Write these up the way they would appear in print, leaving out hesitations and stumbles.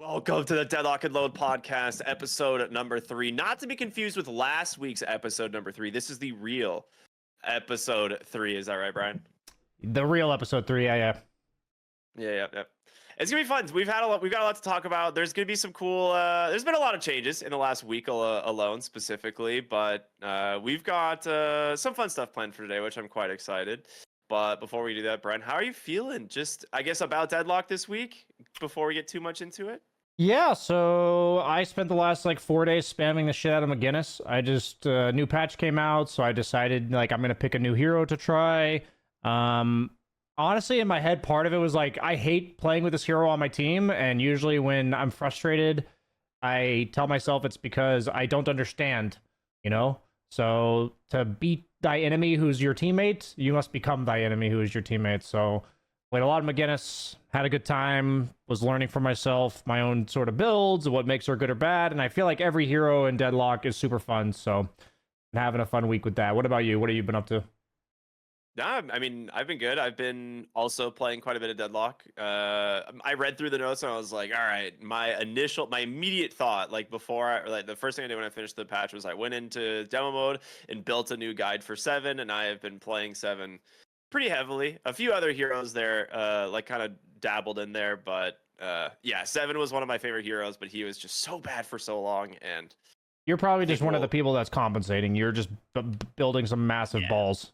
Welcome to the Deadlock Load podcast, episode number 3. Not to be confused with last week's episode number 3. This is the real episode 3. Is that right, Brian? The real episode 3, yeah. Yeah. It's gonna be fun. We've got a lot to talk about. There's gonna be some cool. There's been a lot of changes in the last week alone, specifically, but we've got some fun stuff planned for today, which I'm quite excited. But before we do that, Brian, how are you feeling? Just, I guess, about Deadlock this week. Before we get too much into it. Yeah, so I spent the last 4 days spamming the shit out of McGinnis. I just new patch came out, so I decided I'm gonna pick a new hero to try. Honestly, in my head, part of it was I hate playing with this hero on my team, and usually when I'm frustrated, I tell myself it's because I don't understand, So to beat thy enemy who's your teammate, you must become thy enemy who is your teammate. So played a lot of McGinnis, had a good time, was learning for myself my own sort of builds, what makes her good or bad, and I feel like every hero in Deadlock is super fun, so I'm having a fun week with that. What about you? What have you been up to? Nah, I mean, I've been good. I've been also playing quite a bit of Deadlock. I read through the notes and I was like, all right, my immediate thought, the first thing I did when I finished the patch was I went into demo mode and built a new guide for 7, and I have been playing 7 pretty heavily. A few other heroes there, kind of dabbled in there, but yeah, 7 was one of my favorite heroes, but he was just so bad for so long, and you're probably just one of the people that's compensating. You're just building some massive balls.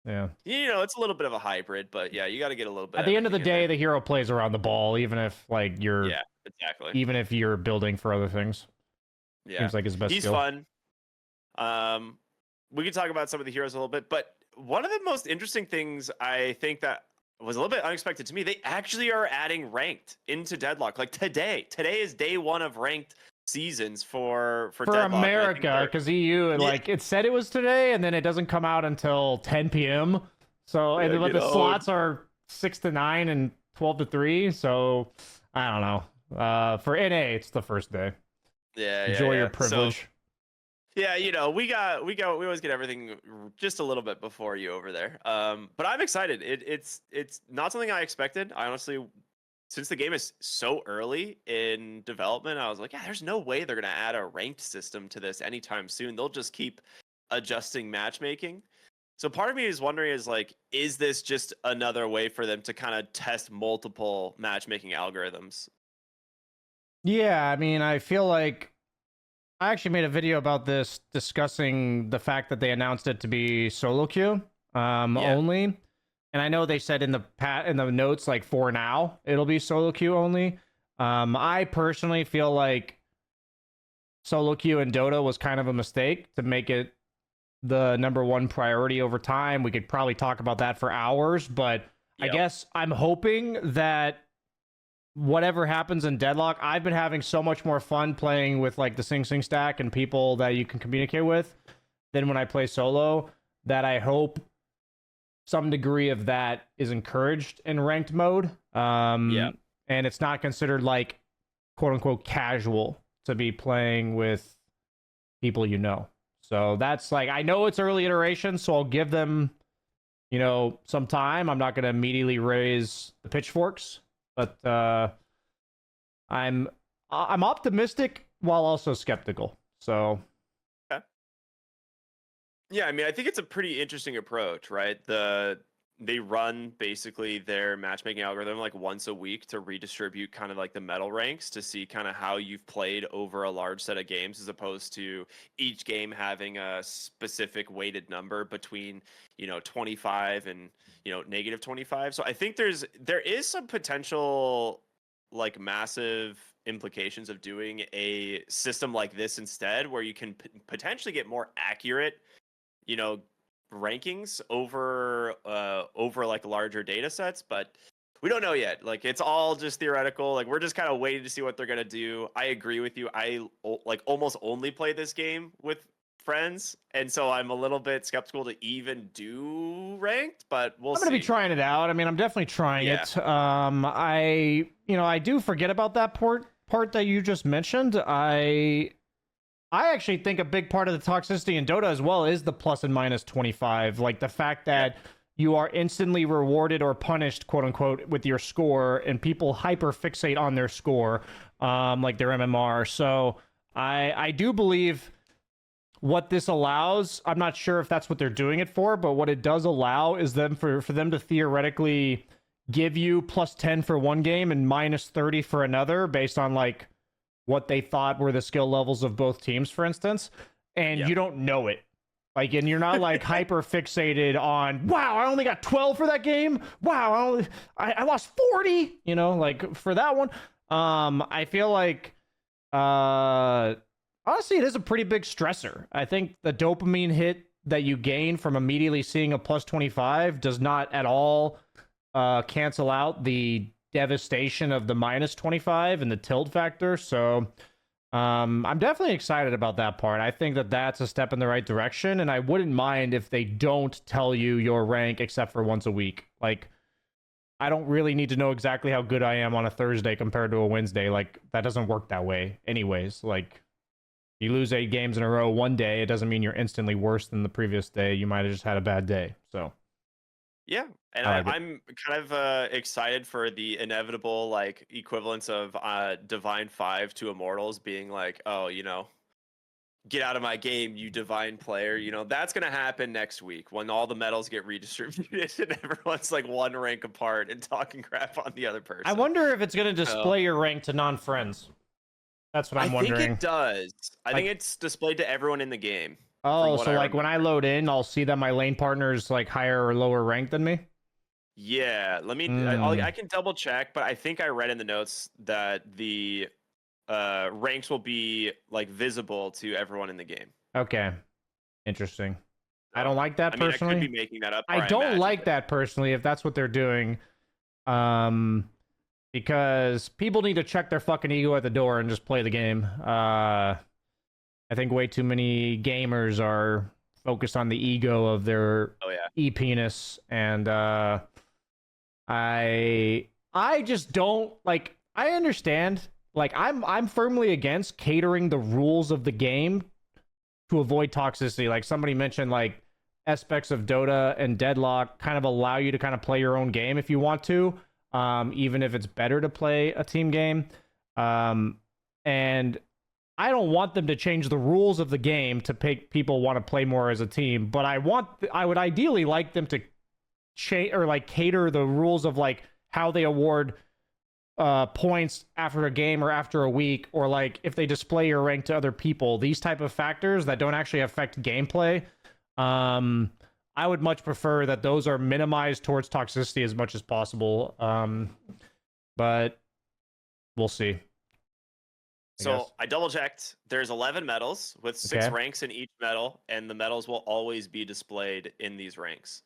Yeah. It's a little bit of a hybrid, but yeah, you got to get a little bit. At the end of the day, the hero plays around the ball, even if you're exactly. Even if you're building for other things. Yeah, seems like his best. He's skill. Fun. We can talk about some of the heroes a little bit, but one of the most interesting things I think that was a little bit unexpected to me, they actually are adding ranked into Deadlock. Today is day 1 of ranked seasons for Deadlock, America, because EU it said it was today, and then it doesn't come out until 10 p.m. So but the slots are 6 to 9 and 12 to 3. So I don't know. For NA, it's the first day. Yeah, enjoy your privilege. So, yeah, we always get everything just a little bit before you over there. But I'm excited. It's not something I expected. I honestly, since the game is so early in development, I was like, yeah, there's no way they're gonna add a ranked system to this anytime soon. They'll just keep adjusting matchmaking. So part of me is wondering is this just another way for them to kind of test multiple matchmaking algorithms? Yeah, I mean, I feel like I actually made a video about this discussing the fact that they announced it to be solo queue only. And I know they said in the notes, for now, it'll be solo queue only. I personally feel like solo queue in Dota was kind of a mistake to make it the #1 priority over time. We could probably talk about that for hours, but I guess I'm hoping that whatever happens in Deadlock, I've been having so much more fun playing with the Sing Sing stack and people that you can communicate with than when I play solo, that I hope some degree of that is encouraged in ranked mode. And it's not considered quote unquote casual to be playing with people So that's I know it's early iteration, so I'll give them some time. I'm not going to immediately raise the pitchforks, but I'm optimistic while also skeptical. So yeah, I mean, I think it's a pretty interesting approach, right? They run basically their matchmaking algorithm once a week to redistribute kind of the medal ranks to see kind of how you've played over a large set of games, as opposed to each game having a specific weighted number between 25 and -25. So I think there is some potential massive implications of doing a system like this instead, where you can potentially get more accurate rankings over larger data sets, but we don't know yet. It's all just theoretical. We're just kind of waiting to see what they're gonna do. I agree with you. I almost only play this game with friends, and so I'm a little bit skeptical to even do ranked, but I'm gonna be trying it out. I mean, I'm definitely trying it. I do forget about that part that you just mentioned. I actually think a big part of the toxicity in Dota as well is the plus and minus 25. The fact that you are instantly rewarded or punished, quote unquote, with your score, and people hyper fixate on their score. like their MMR. So I do believe what this allows, I'm not sure if that's what they're doing it for, but what it does allow is them for them to theoretically give you +10 for one game and -30 for another based on like what they thought were the skill levels of both teams, for instance, and you don't know it. Like, and you're not like hyper fixated on, wow, I only got 12 for that game. Wow, I lost 40, you know, like for that one. I feel like honestly, it is a pretty big stressor. I think the dopamine hit that you gain from immediately seeing a +25 does not at all cancel out the devastation of the -25 and the tilt factor. So I'm definitely excited about that part. I think that that's a step in the right direction, and I wouldn't mind if they don't tell you your rank except for once a week. Like, I don't really need to know exactly how good I am on a Thursday compared to a Wednesday. Like, that doesn't work that way anyways. Like, you lose 8 games in a row one day, it doesn't mean you're instantly worse than the previous day. You might have just had a bad day. So yeah, and I'm kind of excited for the inevitable like equivalence of Divine 5 to Immortals being like, oh, you know, get out of my game, you divine player. You know, that's gonna happen next week when all the medals get redistributed and everyone's like one rank apart and talking crap on the other person. I wonder if it's gonna display your rank to non-friends. That's what I'm wondering. I think it does. I think it's displayed to everyone in the game. Oh, so like when I load in, I'll see that my lane partner is like higher or lower ranked than me? Yeah, let me. I can double check, but I think I read in the notes that the ranks will be like visible to everyone in the game. Okay, interesting. I don't like that personally. I could be making that up. I don't like that personally if that's what they're doing. Because people need to check their fucking ego at the door and just play the game. I think way too many gamers are focused on the ego of their e-penis, and I just don't like. I understand. Like, I'm firmly against catering the rules of the game to avoid toxicity. Like somebody mentioned, like aspects of Dota and Deadlock kind of allow you to kind of play your own game if you want to. Even if it's better to play a team game. And I don't want them to change the rules of the game to make people want to play more as a team, but I would ideally like them to change or like cater the rules of like how they award points after a game or after a week, or like if they display your rank to other people, these type of factors that don't actually affect gameplay. I would much prefer that those are minimized towards toxicity as much as possible. But we'll see. I double checked. There's 11 medals with 6 ranks in each medal, and the medals will always be displayed in these ranks.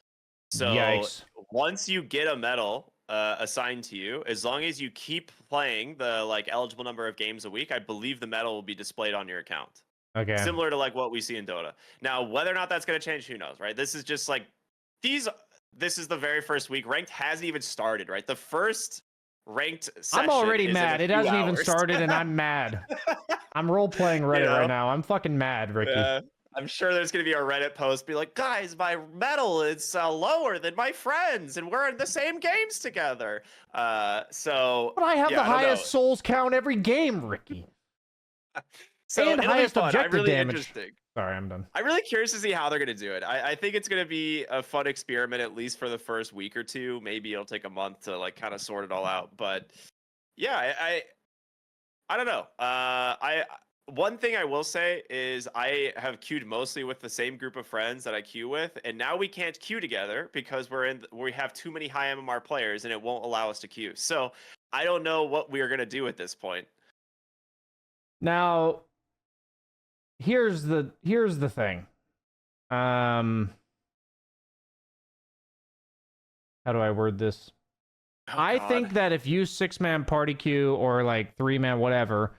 So once you get a medal assigned to you, as long as you keep playing the like eligible number of games a week, I believe the medal will be displayed on your account. Okay. Similar to like what we see in Dota. Now, whether or not that's going to change, who knows, right? This is just like this is the very first week. Ranked hasn't even started, right? The first ranked session I'm already mad. It hasn't even started and I'm mad. I'm role playing Reddit right now. I'm fucking mad, Ricky. I'm sure there's going to be a Reddit post be like, guys, my medal is lower than my friends and we're in the same games together. But I have the highest souls count every game, Ricky. So and highest objective damage. Interesting. Sorry, I'm done. I'm really curious to see how they're going to do it. I think it's going to be a fun experiment, at least for the first week or two. Maybe it'll take a month to like kind of sort it all out. But yeah, I don't know. One thing I will say is I have queued mostly with the same group of friends that I queue with, and now we can't queue together because we have too many high MMR players, and it won't allow us to queue. So I don't know what we are going to do at this point. Now, here's the thing. How do I word this? I think that if you 6-man party queue or like 3-man whatever,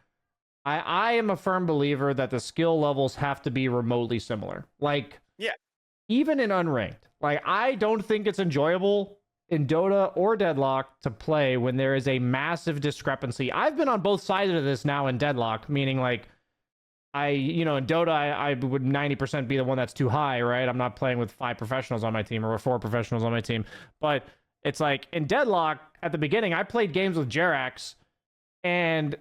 I am a firm believer that the skill levels have to be remotely similar. Like, even in unranked. Like, I don't think it's enjoyable in Dota or Deadlock to play when there is a massive discrepancy. I've been on both sides of this now in Deadlock, meaning like in Dota, I would 90% be the one that's too high, right? I'm not playing with 5 professionals on my team or 4 professionals on my team. But it's like in Deadlock, at the beginning, I played games with Jerax, and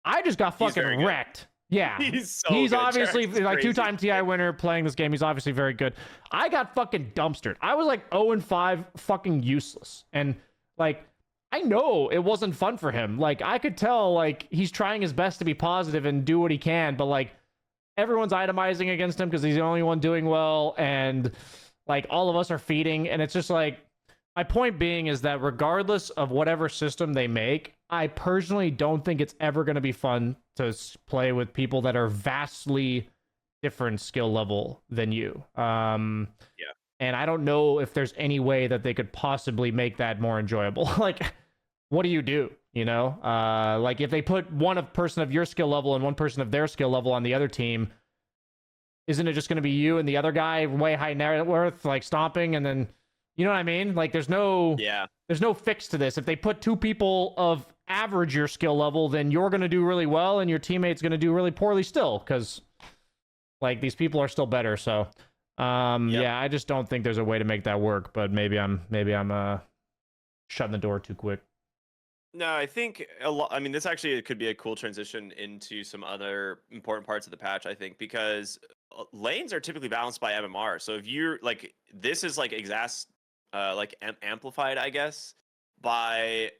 I just got fucking wrecked. Yeah, he's he's good. obviously like crazy. 2-time TI winner playing this game. He's obviously very good. I got fucking dumpstered. I was like 0-5, fucking useless. And like, I know it wasn't fun for him. Like, I could tell like he's trying his best to be positive and do what he can, but like everyone's itemizing against him because he's the only one doing well, and like all of us are feeding, and it's just like, my point being is that regardless of whatever system they make, I personally don't think it's ever going to be fun to play with people that are vastly different skill level than you. Yeah. And I don't know if there's any way that they could possibly make that more enjoyable. Like, what do you do? You know, like if they put person of your skill level and one person of their skill level on the other team, isn't it just going to be you and the other guy way high net worth, like stomping, and then, you know what I mean? Like, there's no fix to this. If they put two people of average your skill level, then you're going to do really well and your teammate's going to do really poorly still, because like these people are still better. So yeah, I just don't think there's a way to make that work, but maybe I'm shutting the door too quick. No, I think I mean, this actually could be a cool transition into some other important parts of the patch, I think, because lanes are typically balanced by MMR. So if you're like, this is like amplified, I guess, by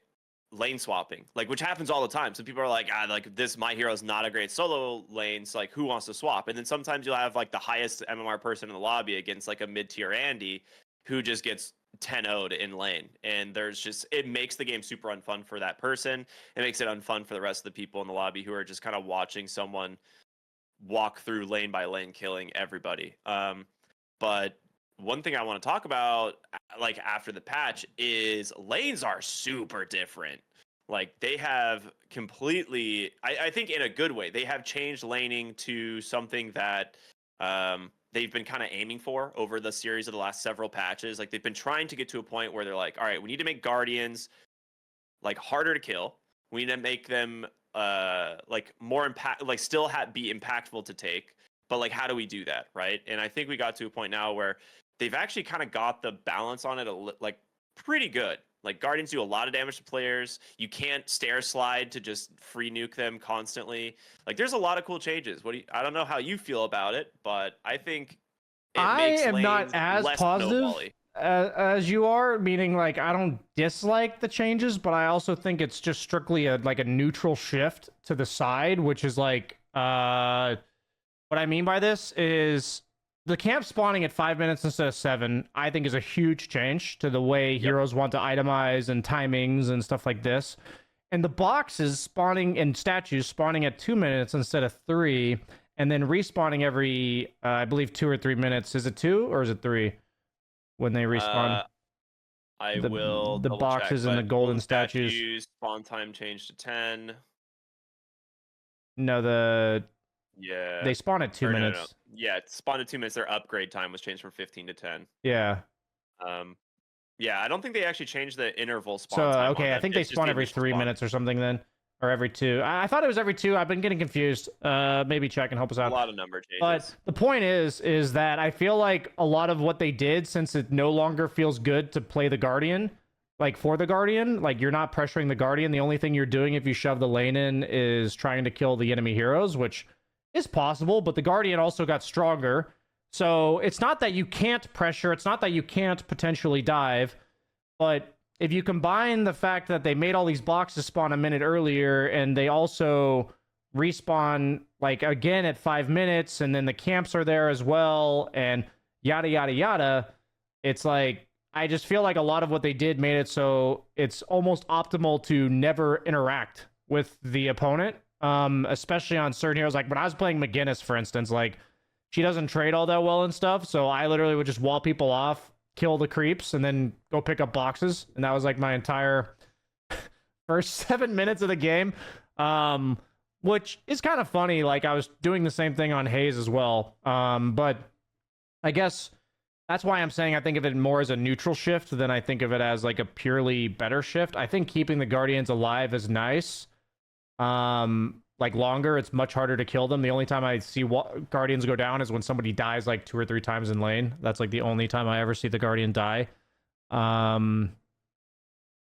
lane swapping, like, which happens all the time. So people are like, like this my hero is not a great solo lane, so like who wants to swap? And then sometimes you'll have like the highest MMR person in the lobby against like a mid-tier Andy who just gets 10-0'd in lane, and it makes the game super unfun for that person. It makes it unfun for the rest of the people in the lobby who are just kind of watching someone walk through lane by lane killing everybody. But one thing I want to talk about, like after the patch, is lanes are super different. Like they have completely, I think in a good way, they have changed laning to something that they've been kind of aiming for over the series of the last several patches. Like they've been trying to get to a point where they're like, all right, we need to make Guardians like harder to kill. We need to make them like more be impactful to take. But like, how do we do that, right? And I think we got to a point now where they've actually kind of got the balance on it like pretty good. Like Guardians do a lot of damage to players. You can't stair slide to just free nuke them constantly. Like there's a lot of cool changes. I don't know how you feel about it, but I think I am not as positive as you are, meaning like I don't dislike the changes, but I also think it's just strictly a neutral shift to the side, which is like what I mean by this is the camp spawning at 5 minutes instead of 7, I think, is a huge change to the way heroes want to itemize and timings and stuff like this. And the boxes spawning and statues spawning at 2 minutes instead of 3, and then respawning every, I believe, 2 or 3 minutes. Is it 2 or is it 3 when they respawn? The boxes and the golden statues. Spawn time changed to 10. No, Yeah. They spawn at 2 minutes. No. Yeah, spawn at 2 minutes. Their upgrade time was changed from 15 to 10. Yeah. Yeah, I don't think they actually changed the interval spawn time. So, okay, I think they spawn every 3 minutes or something then. Or every 2. I thought it was every 2. I've been getting confused. Maybe check and help us out. A lot of number changes. But the point is that I feel like a lot of what they did, since it no longer feels good to play the Guardian, like for the Guardian, like you're not pressuring the Guardian. The only thing you're doing if you shove the lane in is trying to kill the enemy heroes, which is possible, but the Guardian also got stronger. So it's not that you can't pressure, it's not that you can't potentially dive, but if you combine the fact that they made all these boxes spawn a minute earlier, and they also respawn like again at 5 minutes, and then the camps are there as well, and yada yada yada, it's like, I just feel like a lot of what they did made it so it's almost optimal to never interact with the opponent. Especially on certain heroes. Like when I was playing McGinnis, for instance, like she doesn't trade all that well and stuff, so I literally would just wall people off, kill the creeps, and then go pick up boxes, and that was like my entire first 7 minutes of the game, which is kind of funny. Like I was doing the same thing on Haze as well, but I guess that's why I'm saying I think of it more as a neutral shift than I think of it as like a purely better shift. I think keeping the Guardians alive is nice. Like longer, it's much harder to kill them. The only time I see Guardians go down is when somebody dies like 2 or 3 times in lane. That's like the only time I ever see the Guardian die. But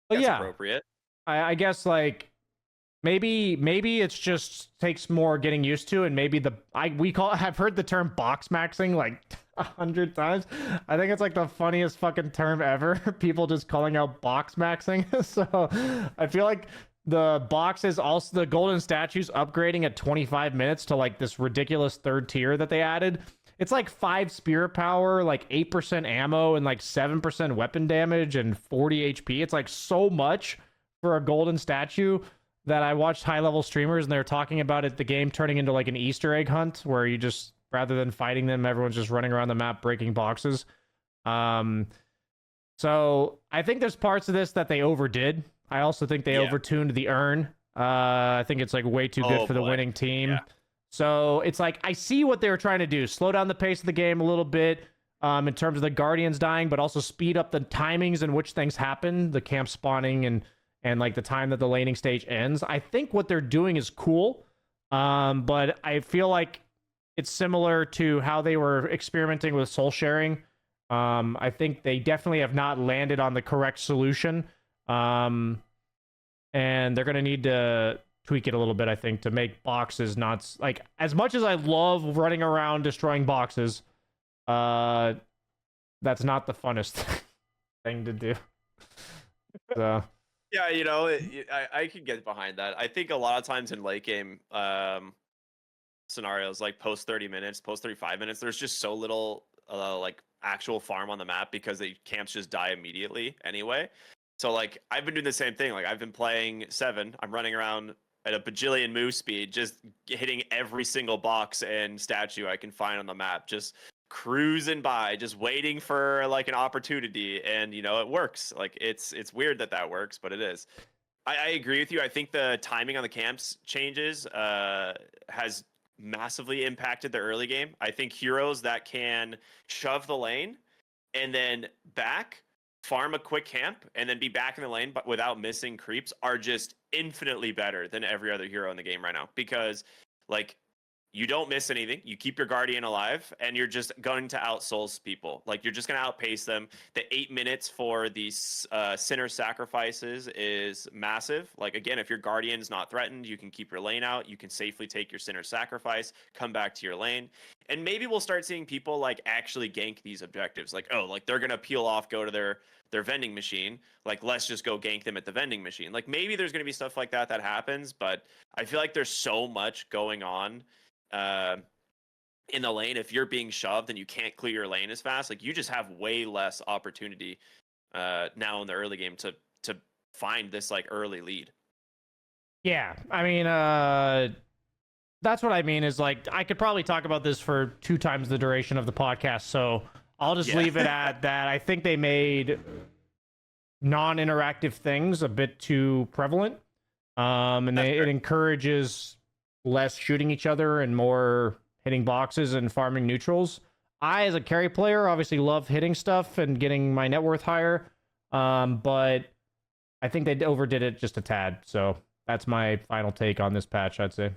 That's yeah, appropriate. I guess like maybe it's just takes more getting used to, and maybe I've heard the term box maxing like 100 times. I think it's like the funniest fucking term ever. People just calling out box maxing. So I feel like the boxes, also the golden statues, upgrading at 25 minutes to like this ridiculous third tier that they added. It's like 5 spirit power, like 8% ammo, and like 7% weapon damage and 40 HP. It's like so much for a golden statue that I watched high level streamers and they were talking about it, the game turning into like an Easter egg hunt where you just, rather than fighting them, everyone's just running around the map breaking boxes. So I think there's parts of this that they overdid. I also think they overtuned the urn. I think it's like way too good for the winning team. Yeah. So it's like, I see what they were trying to do. Slow down the pace of the game a little bit in terms of the Guardians dying, but also speed up the timings in which things happen, the camp spawning and like the time that the laning stage ends. I think what they're doing is cool, but I feel like it's similar to how they were experimenting with soul sharing. I think they definitely have not landed on the correct solution, and they're going to need to tweak it a little bit, I think, to make boxes not... Like, as much as I love running around destroying boxes, that's not the funnest thing to do. So... Yeah, you know, I can get behind that. I think a lot of times in late game scenarios, like post 30 minutes, post 35 minutes, there's just so little like actual farm on the map because the camps just die immediately anyway. So like I've been doing the same thing. Like I've been playing 7. I'm running around at a bajillion move speed, just hitting every single box and statue I can find on the map. Just cruising by, just waiting for like an opportunity, and you know it works. Like it's weird that works, but it is. I agree with you. I think the timing on the camps changes has massively impacted the early game. I think heroes that can shove the lane and then back, farm a quick camp, and then be back in the lane but without missing creeps are just infinitely better than every other hero in the game right now, because like you don't miss anything. You keep your Guardian alive, and you're just going to outsouls people. Like, you're just going to outpace them. The 8 minutes for these Sinner sacrifices is massive. Like, again, if your Guardian's not threatened, you can keep your lane out. You can safely take your Sinner sacrifice, come back to your lane. And maybe we'll start seeing people, like, actually gank these objectives. Like, oh, like, they're going to peel off, go to their vending machine. Like, let's just go gank them at the vending machine. Like, maybe there's going to be stuff like that happens, but I feel like there's so much going on in the lane. If you're being shoved and you can't clear your lane as fast, like you just have way less opportunity now in the early game to find this like early lead. Yeah, I mean, that's what I mean is like I could probably talk about this for 2 times the duration of the podcast, so I'll just leave it at that. I think they made non-interactive things a bit too prevalent, and it encourages less shooting each other and more hitting boxes and farming neutrals. I, as a carry player, obviously love hitting stuff and getting my net worth higher, but I think they overdid it just a tad. So that's my final take on this patch, I'd say.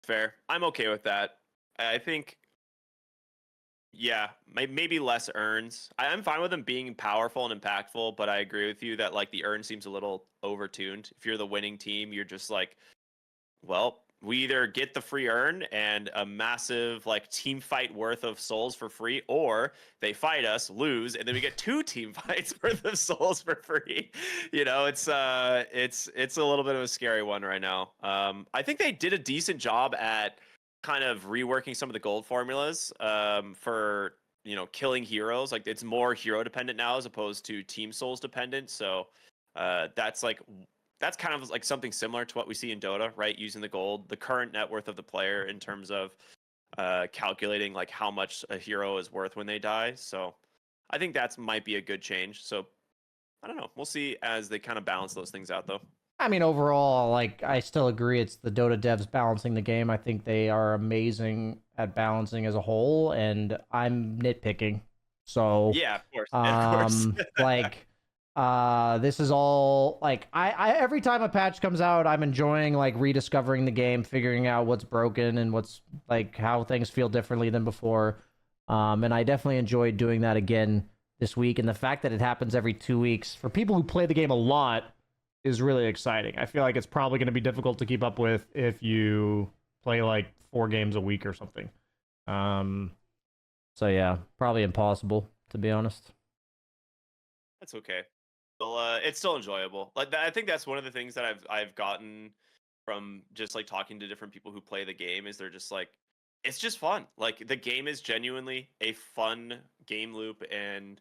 Fair. I'm okay with that. I think, yeah, maybe less urns. I'm fine with them being powerful and impactful, but I agree with you that like the urn seems a little overtuned. If you're the winning team, you're just like, well, we either get the free urn and a massive like team fight worth of souls for free, or they fight us, lose, and then we get 2 team fights worth of souls for free. You know, it's a little bit of a scary one right now. I think they did a decent job at kind of reworking some of the gold formulas for, you know, killing heroes. Like it's more hero dependent now as opposed to team souls dependent. So that's kind of like something similar to what we see in Dota, right? Using the gold, the current net worth of the player in terms of calculating like how much a hero is worth when they die. So I think that might be a good change. So I don't know. We'll see as they kind of balance those things out, though. I mean, overall, like I still agree it's the Dota devs balancing the game. I think they are amazing at balancing as a whole, and I'm nitpicking. So yeah, of course. Of course. like this is all like I every time a patch comes out, I'm enjoying like rediscovering the game, figuring out what's broken and what's like how things feel differently than before. And I definitely enjoyed doing that again this week. And the fact that it happens every 2 weeks for people who play the game a lot, is really exciting. I feel like it's probably going to be difficult to keep up with if you play like 4 games a week or something. So yeah, probably impossible to be honest. That's okay. Well, it's still enjoyable. Like I think that's one of the things that I've gotten from just like talking to different people who play the game is they're just like, it's just fun. Like the game is genuinely a fun game loop, and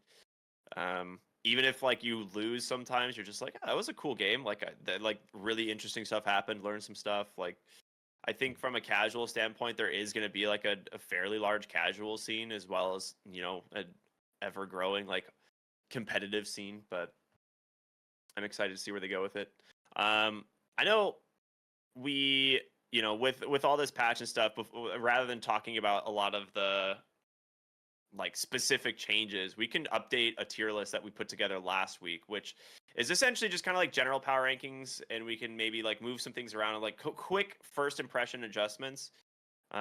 even if like you lose sometimes, you're just like, that was a cool game. Like like really interesting stuff happened. Learn some stuff. Like I think from a casual standpoint, there is going to be like a fairly large casual scene as well as an ever growing like competitive scene. But I'm excited to see where they go with it. I know we, with all this patch and stuff, rather than talking about a lot of the like specific changes, we can update a tier list that we put together last week, which is essentially just kind of like general power rankings, and we can maybe like move some things around and like quick first impression adjustments.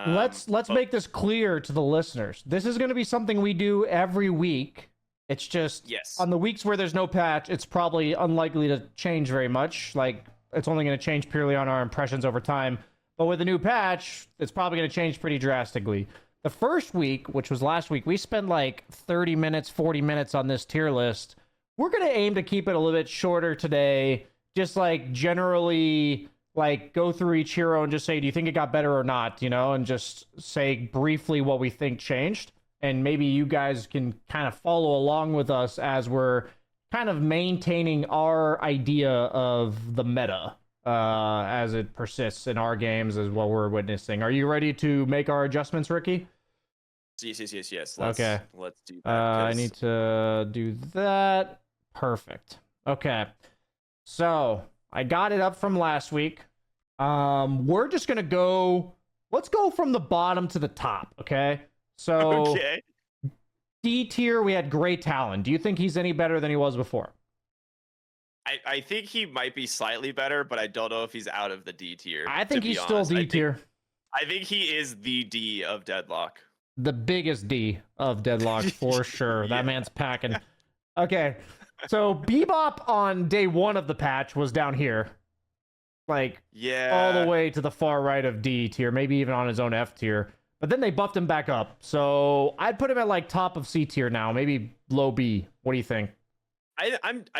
Let's make this clear to the listeners. This is going to be something we do every week. It's just yes, on the weeks where there's no patch, it's probably unlikely to change very much. Like it's only going to change purely on our impressions over time. But with a new patch, it's probably going to change pretty drastically. The first week, which was last week, we spent like 30 minutes, 40 minutes on this tier list. We're going to aim to keep it a little bit shorter today. Just like generally like go through each hero and just say, do you think it got better or not? And just say briefly what we think changed. And maybe you guys can kind of follow along with us as we're kind of maintaining our idea of the meta as it persists in our games is what we're witnessing. Are you ready to make our adjustments, Ricky? Yes. Okay. Let's do that. I need to do that. Perfect. Okay. So I got it up from last week. We're just gonna go. Let's go from the bottom to the top. Okay. So okay. D tier, we had Grey Talon. Do you think he's any better than he was before? I think he might be slightly better, but I don't know if he's out of the D tier. I think he's still D tier. I think he is the D of Deadlock. The biggest D of Deadlock for sure. Yeah. That man's packing. Okay. So Bebop on day 1 of the patch was down here. Like, all the way to the far right of D tier, maybe even on his own F tier. But then they buffed him back up. So I'd put him at like top of C tier now, maybe low B. What do you think?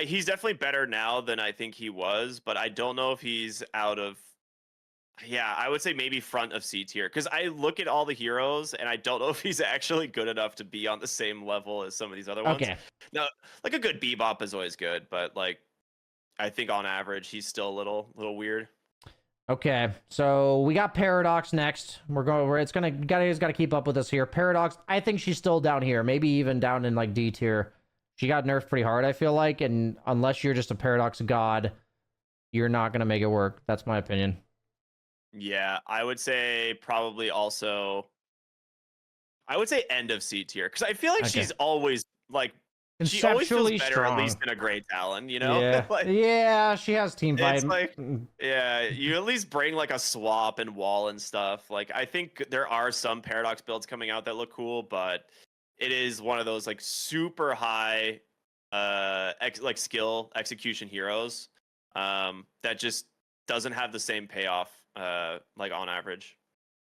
He's definitely better now than I think he was, but I don't know if he's out of. Yeah, I would say maybe front of C tier, because I look at all the heroes and I don't know if he's actually good enough to be on the same level as some of these other ones. Okay. Now, like a good Bebop is always good, but like I think on average he's still a little weird. Okay, so we got Paradox next. It's gonna got to keep up with us here. Paradox, I think she's still down here, maybe even down in like D tier. She got nerfed pretty hard, I feel like, and unless you're just a Paradox god, you're not gonna make it work. That's my opinion. Yeah, I would say probably also. I would say end of C tier, because I feel like she's always like. She always feels better, strong. at least in a Grey Talon, Yeah, yeah, she has team vibe. It's like, yeah, you at least bring like a swap and wall and stuff. Like, I think there are some Paradox builds coming out that look cool, but it is one of those like super high, like skill execution heroes, that just doesn't have the same payoff, like on average.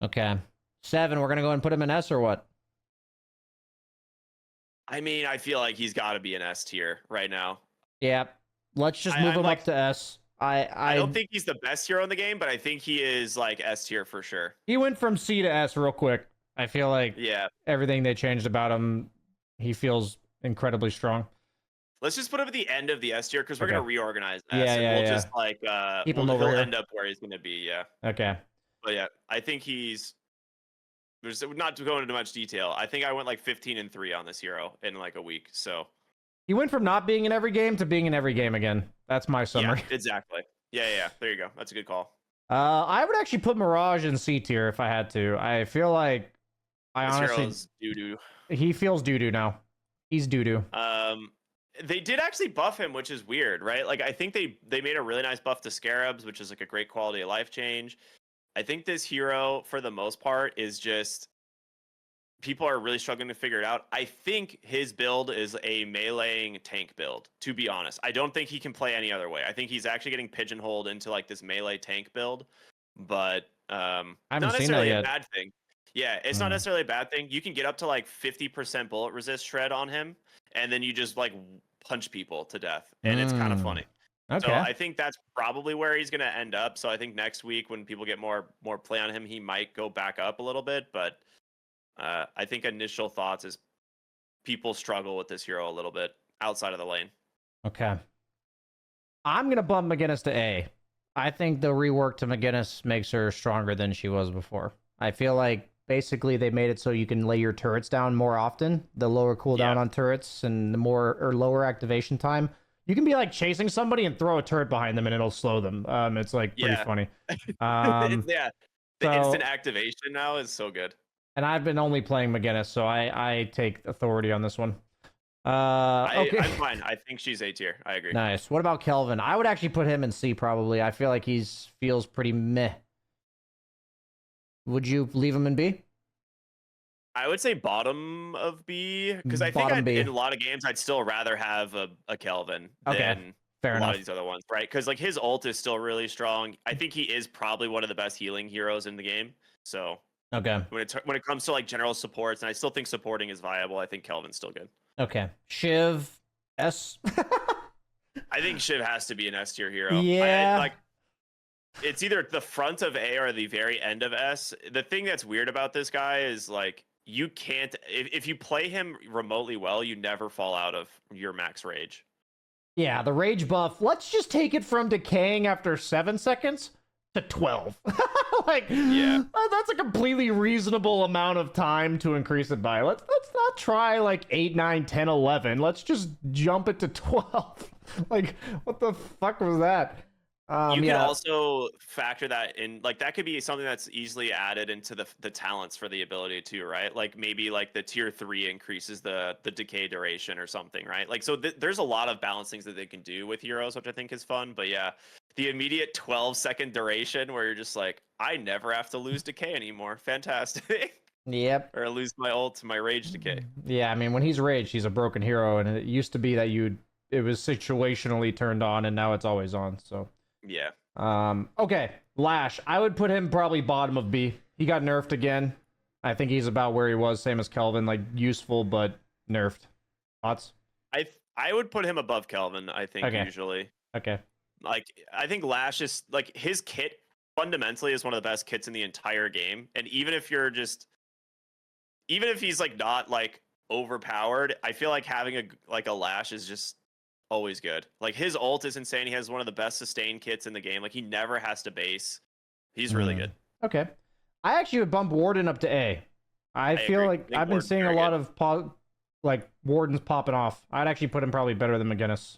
Okay, 7. We're gonna go and put him in S or what? I mean, I feel like he's got to be an S tier right now. Yeah, let's just move him up to S. I don't think he's the best hero in the game, but I think he is like S tier for sure. He went from C to S real quick. I feel like everything they changed about him, he feels incredibly strong. Let's just put him at the end of the S tier, because we're gonna reorganize S. We'll just like he'll end up where he's gonna be. Yeah. Okay. But yeah, I think he's. There's not to go into much detail. I think I went like 15-3 on this hero in like a week. So he went from not being in every game to being in every game again. That's my summary. Yeah, exactly. Yeah. There you go. That's a good call. I would actually put Mirage in C tier if I had to. I feel like honestly doo-doo. He feels doo-doo now. He's doo-doo. They did actually buff him, which is weird, right? Like I think they made a really nice buff to Scarabs, which is like a great quality of life change. I think this hero, for the most part, is just people are really struggling to figure it out. I think his build is a meleeing tank build, to be honest. I don't think he can play any other way. I think he's actually getting pigeonholed into like this melee tank build, but I not haven't seen that necessarily a yet. bad thing. Yeah, it's not necessarily a bad thing. You can get up to like 50% bullet resist shred on him, and then you just like punch people to death, and it's kind of funny. So Okay. I think that's probably where he's going to end up. So I think next week when people get more play on him, he might go back up a little bit. But I think initial thoughts is people struggle with this hero a little bit outside of the lane. Okay. I'm going to bump McGinnis to A. I think the rework to McGinnis makes her stronger than she was before. I feel like basically they made it so you can lay your turrets down more often, the lower cooldown on turrets and the more or lower activation time. You can be like chasing somebody and throw a turret behind them and it'll slow them. It's like pretty funny. The so, instant activation now is so good. And I've been only playing McGinnis, so I take authority on this one. Okay. I'm fine. I think she's A tier. I agree. Nice. What about Kelvin? I would actually put him in C probably. I feel like feels pretty meh. Would you leave him in B? I would say bottom of B, because I think in a lot of games I'd still rather have a Kelvin than a lot of these other ones, right? Because like his ult is still really strong. I think he is probably one of the best healing heroes in the game. So when it comes to like general supports, and I still think supporting is viable, I think Kelvin's still good. Okay. Shiv, S. I think Shiv has to be an S tier hero. Yeah. It's either the front of A or the very end of S. The thing that's weird about this guy is like you can't if you play him remotely well, you never fall out of your max rage. Yeah, the rage buff. Let's just take it from decaying after 7 seconds to 12. That's a completely reasonable amount of time to increase it by. Let's not try like 8, 9, 10, 11. Let's just jump it to 12. Like, what the fuck was that? You can also factor that in, like that could be something that's easily added into the talents for the ability too, right? Like maybe like the tier 3 increases the decay duration or something, right? Like so there's a lot of balance things that they can do with heroes, which I think is fun. But yeah, the immediate 12-second duration where you're just like, I never have to lose decay anymore. Fantastic. Yep. Or lose my ult, my rage decay. Yeah, I mean when he's raged, he's a broken hero, and it used to be that it was situationally turned on, and now it's always on. So. Yeah. Okay. Lash. I would put him probably bottom of B. He got nerfed again. I think he's about where he was, same as Kelvin, like useful but nerfed. Thoughts? I would put him above Kelvin, I think, usually. Okay. Like I think Lash is like his kit fundamentally is one of the best kits in the entire game. And even if he's like not like overpowered, I feel like having a Lash is just always good. Like his ult is insane. He has one of the best sustain kits in the game. Like he never has to base. He's really good. Okay. I actually would bump Warden up to A. I feel agree. like I've been seeing a lot of Wardens popping off. I'd actually put him probably better than McGinnis.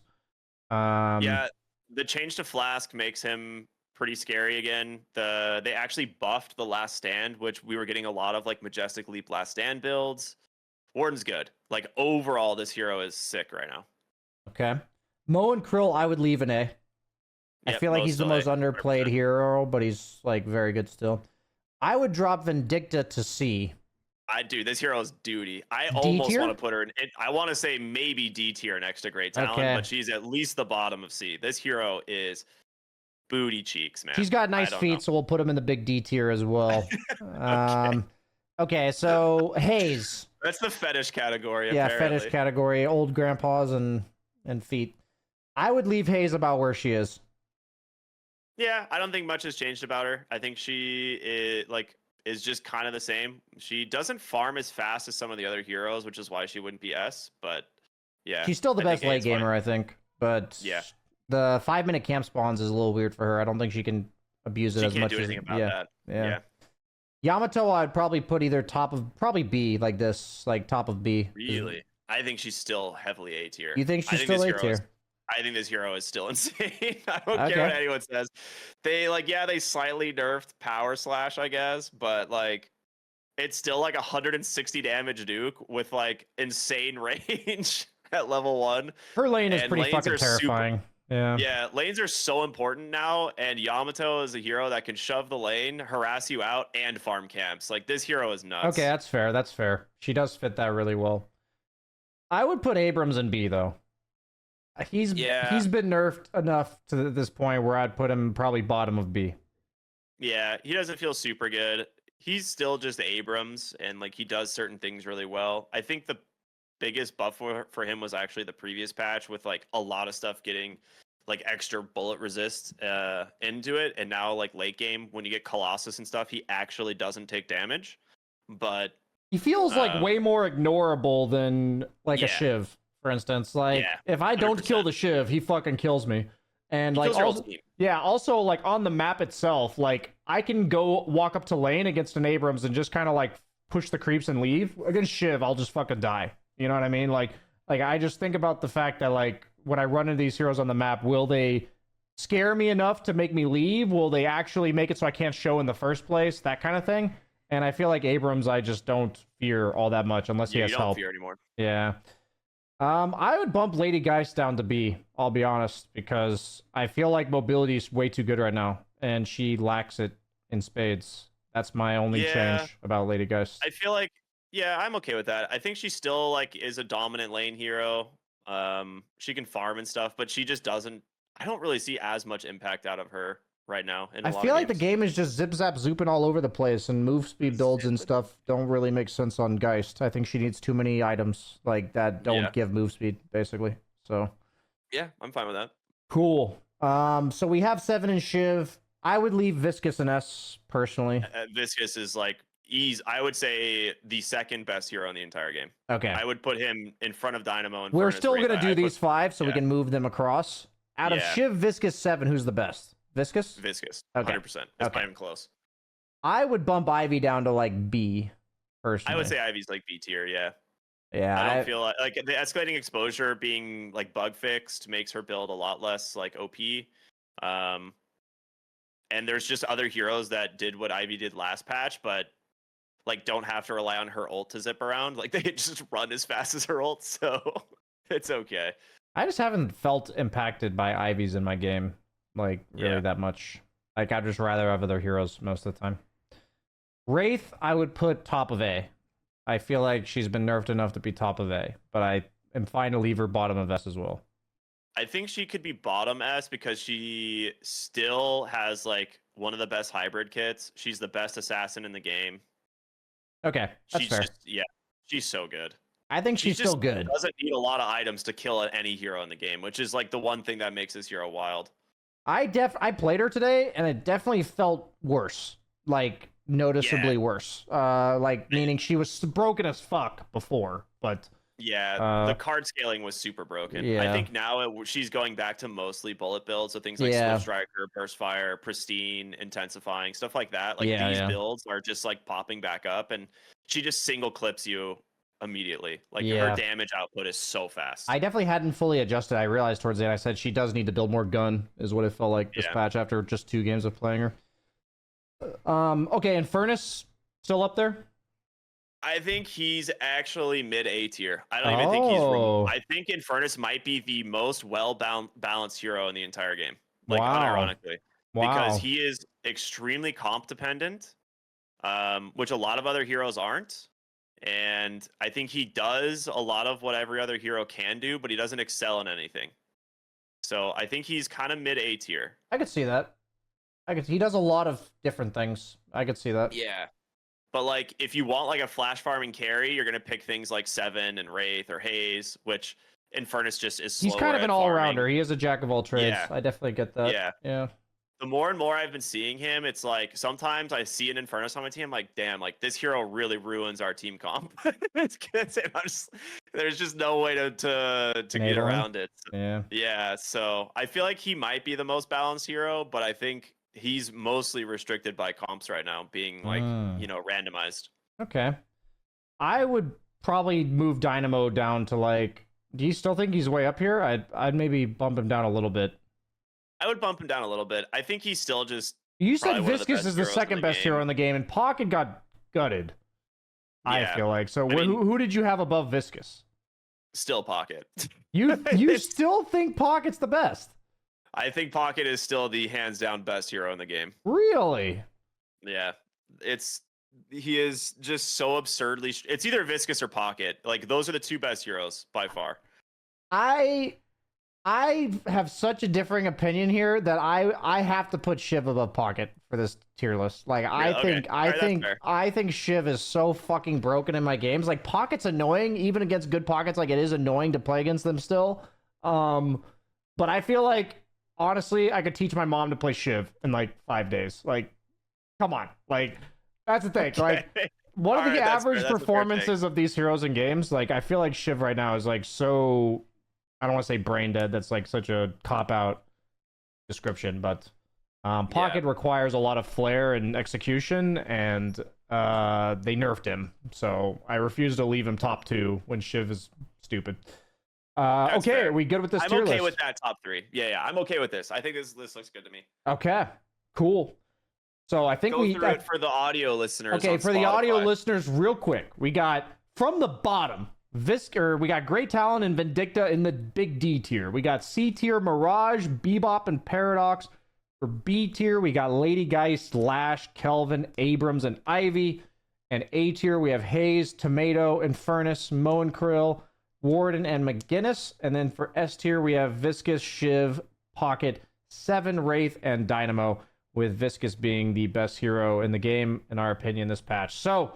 Yeah, the change to Flask makes him pretty scary again. They actually buffed the Last Stand, which we were getting a lot of like Majestic Leap Last Stand builds. Warden's good. Like overall, this hero is sick right now. Okay. Mo and Krill, I would leave an A. I feel like he's the most underplayed hero, but he's like very good still. I would drop Vindicta to C. This hero is duty. I almost want to put her in. I want to say maybe D tier next to Great Talent, but she's at least the bottom of C. This hero is booty cheeks, man. She's got nice feet, so we'll put him in the big D tier as well. Okay, so Hayes. That's the fetish category. Yeah, apparently. Fetish category. Old grandpas and feet. I would leave Hayes about where she is. Yeah, I don't think much has changed about her. I think she is just kind of the same. She doesn't farm as fast as some of the other heroes, which is why she wouldn't be S. But yeah, she's still the best late gamer, I think. But yeah, the 5-minute camp spawns is a little weird for her. I don't think she can abuse it as much. She can't do anything about that. Yeah. Yamato, I'd probably put either probably B, like this, like top of B. Really? I think she's still heavily A tier. You think she's still A tier? I think this hero is still insane. I don't care what anyone says. They slightly nerfed Power Slash, I guess, but like it's still like 160 damage Duke with like insane range at level 1. Her lane is pretty fucking terrifying. Yeah, lanes are so important now, and Yamato is a hero that can shove the lane, harass you out, and farm camps. Like, this hero is nuts. Okay, that's fair. That's fair. She does fit that really well. I would put Abrams in B though. He's been nerfed enough to this point where I'd put him probably bottom of B. Yeah, he doesn't feel super good. He's still just Abrams, and like he does certain things really well. I think the biggest buff for him was actually the previous patch with like a lot of stuff getting like extra bullet resist into it, and now like late game when you get Colossus and stuff, he actually doesn't take damage. But he feels like way more ignorable than like a Shiv, for instance. Like if I don't 100%. Kill the Shiv, he fucking kills me. And he like also like on the map itself, like I can go walk up to lane against an Abrams and just kind of like push the creeps and leave. Against Shiv, I'll just fucking die. You know what I mean? Like I just think about the fact that like when I run into these heroes on the map, will they scare me enough to make me leave? Will they actually make it so I can't show in the first place? That kind of thing. And I feel like Abrams, I just don't fear all that much unless he has help. Fear anymore. Yeah. I would bump Lady Geist down to B, I'll be honest, because I feel like mobility is way too good right now, and she lacks it in spades. That's my only change about Lady Geist. I feel like, I'm okay with that. I think she still like is a dominant lane hero. She can farm and stuff, but she just doesn't. I don't really see as much impact out of her right now. I feel like the game is just zip zap zooping all over the place, and move speed builds and stuff don't really make sense on Geist. I think she needs too many items like that don't give move speed, basically. So yeah, I'm fine with that. Cool. So we have 7 in Shiv. I would leave Viscus in S personally. Viscus is like I would say the second best hero in the entire game. Okay. I would put him in front of Dynamo. And we're still gonna do these 5 so we can move them across. Out of Shiv, Viscus, 7, who's the best? Viscus? Viscus. Okay. 100%. It's not even close. I would bump Ivy down to like B, personally. I would say Ivy's like B tier, yeah. Yeah. I don't feel like the escalating exposure being like bug fixed makes her build a lot less like OP. And there's just other heroes that did what Ivy did last patch, but like don't have to rely on her ult to zip around. Like they just run as fast as her ult, so it's okay. I just haven't felt impacted by Ivies in my game. Like really that much. Like I'd just rather have other heroes most of the time. Wraith, I would put top of A. I feel like she's been nerfed enough to be top of A, but I am fine to leave her bottom of S as well. I think she could be bottom S because she still has like one of the best hybrid kits. She's the best assassin in the game. Okay, that's fair. She's so good. I think she's still good. Doesn't need a lot of items to kill any hero in the game, which is like the one thing that makes this hero wild. I played her today, and it definitely felt worse. Like, noticeably worse. Meaning she was broken as fuck before, but... Yeah, the card scaling was super broken. Yeah. I think now she's going back to mostly bullet builds, so things like Swift Striker, Burst Fire, Pristine, Intensifying, stuff like that. Like, these builds are just, like, popping back up, and she just single clips you immediately. Like her damage output is so fast. I definitely hadn't fully adjusted. I realized towards the end I said she does need to build more gun is what it felt like this patch after just 2 games of playing her. Okay, and Furnace still up there? I think he's actually mid A tier. I don't even think he's wrong. I think Infernus might be the most balanced hero in the entire game. Like unironically. Because he is extremely comp dependent, which a lot of other heroes aren't. And I think he does a lot of what every other hero can do, but he doesn't excel in anything. So I think he's kind of mid A tier. I could see that. He does a lot of different things. I could see that. Yeah. But like if you want like a flash farming carry, you're gonna pick things like Seven and Wraith or Haze, which Infernus just is slower. He's kind of an all-rounder. He is a jack of all trades. Yeah. I definitely get that. Yeah. The more and more I've been seeing him, it's like sometimes I see an Infernus on my team, I'm like, damn, like this hero really ruins our team comp. There's just no way to get around it. So, yeah. So I feel like he might be the most balanced hero, but I think he's mostly restricted by comps right now, being like, randomized. Okay. I would probably move Dynamo down to like, do you still think he's way up here? I'd maybe bump him down a little bit. I would bump him down a little bit. I think he's still just. You said Viscus is the second best hero in the game, and Pocket got gutted. I feel like. So who did you have above Viscus? Still Pocket. You still think Pocket's the best? I think Pocket is still the hands down best hero in the game. Really? Yeah, he is just so absurdly. It's either Viscous or Pocket. Like those are the two best heroes by far. I have such a differing opinion here that I have to put Shiv above Pocket for this tier list. Like I think Shiv is so fucking broken in my games. Like Pocket's annoying even against good Pockets. Like it is annoying to play against them still. But I feel like honestly I could teach my mom to play Shiv in like 5 days. Like come on. Like that's the thing. Like one of the average performances of these heroes in games, like I feel like Shiv right now is like so, I don't want to say brain dead. That's like such a cop-out description, but Pocket requires a lot of flair and execution, and they nerfed him. So I refuse to leave him top 2 when Shiv is stupid. Okay, fair. Are we good with this tier list? I'm okay with that top 3. Yeah, I'm okay with this. I think this list looks good to me. Okay, cool. So I think Go through it for the audio listeners. Okay, for the audio listeners, real quick, we got from the bottom. We got Great Talon and Vindicta in the big D tier. We got C tier Mirage, Bebop, and Paradox. For B tier, we got Lady Geist, Lash, Kelvin, Abrams, and Ivy. And A tier, we have Haze, Tomato, Infernus, Mo and Krill, Warden, and McGinnis. And then for S tier, we have Viscous, Shiv, Pocket, 7, Wraith, and Dynamo, with Viscous being the best hero in the game, in our opinion, this patch. So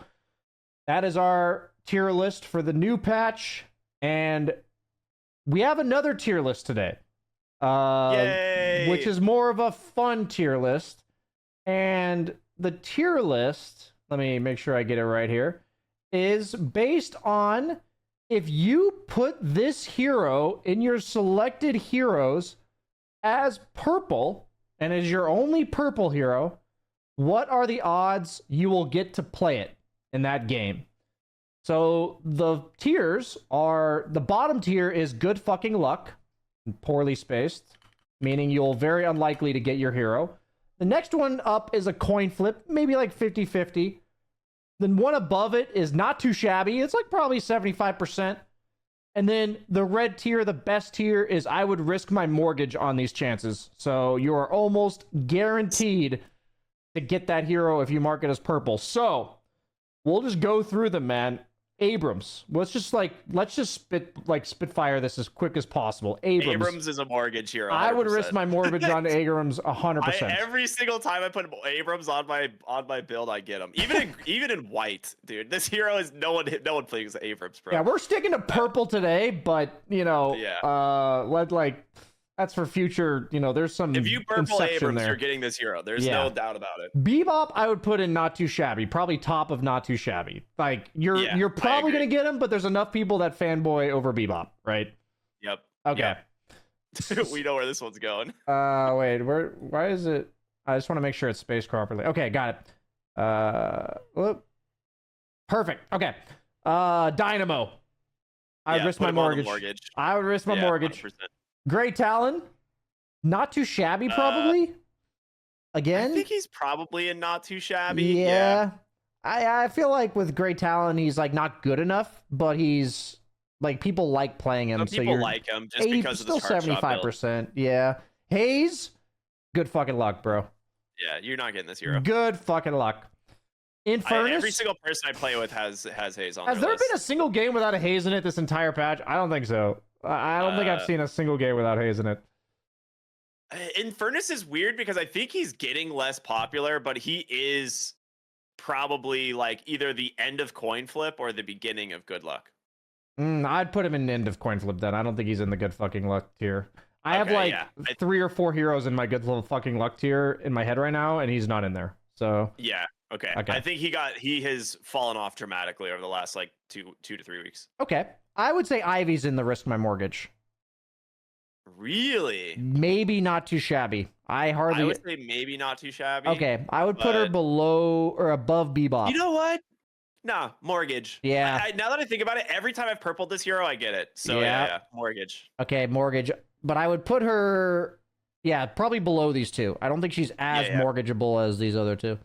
that is our tier list for the new patch, and we have another tier list today, which is more of a fun tier list. And the tier list, let me make sure I get it right here, is based on if you put this hero in your selected heroes as purple and as your only purple hero, what are the odds you will get to play it in that game? So the tiers are, the bottom tier is good fucking luck, poorly spaced, meaning you'll very unlikely to get your hero. The next one up is a coin flip, maybe like 50-50. Then one above it is not too shabby. It's like probably 75%. And then the red tier, the best tier, is I would risk my mortgage on these chances. So you are almost guaranteed to get that hero if you mark it as purple. So we'll just go through them, man. Abrams. Let's just spitfire this as quick as possible. Abrams is a mortgage hero. 100%. I would risk my mortgage on Abrams 100%. Every single time I put Abrams on my build, I get him. Even in white, dude. This hero is no one plays Abrams, bro. Yeah, we're sticking to purple today, but that's for future. There's some. If you purple Abrams, there. You're getting this hero. There's no doubt about it. Bebop, I would put in not too shabby, probably top of not too shabby. Like you're probably gonna get him, but there's enough people that fanboy over Bebop, right? Yep. Okay. Yep. We know where this one's going. Wait, why is it? I just want to make sure it's spaced properly. Okay, got it. Perfect. Okay. Dynamo. I would risk my mortgage. I would risk my mortgage. 100%. Great Talon, not too shabby, probably. Again, I think he's probably in not too shabby. Yeah. I feel like with Great Talon, he's like not good enough, but he's like people like playing him. Some people like him just because of the still 75%. Yeah. Haze, good fucking luck, bro. Yeah, you're not getting this hero. Good fucking luck. Infernus. Every single person I play with has Haze on. Has there been a single game without a Haze in it this entire patch? I don't think so. I don't think I've seen a single game without Haze in it. Infernus is weird because I think he's getting less popular, but he is probably like either the end of coin flip or the beginning of good luck. I'd put him in end of coin flip then. I don't think he's in the good fucking luck tier. I have 3 or 4 heroes in my good fucking luck tier in my head right now, and he's not in there. So yeah, okay. I think he has fallen off dramatically over the last like 2 to 3 weeks. Okay. I would say Ivy's in the risk my mortgage. Really? Maybe not too shabby. I would say maybe not too shabby. Okay, I would put her below or above Bebop. You know what? Nah, mortgage. Yeah. Now that I think about it, every time I've purpled this hero, I get it. So yeah, mortgage. Okay, mortgage. But I would put her, probably below these two. I don't think she's as mortgageable as these other two.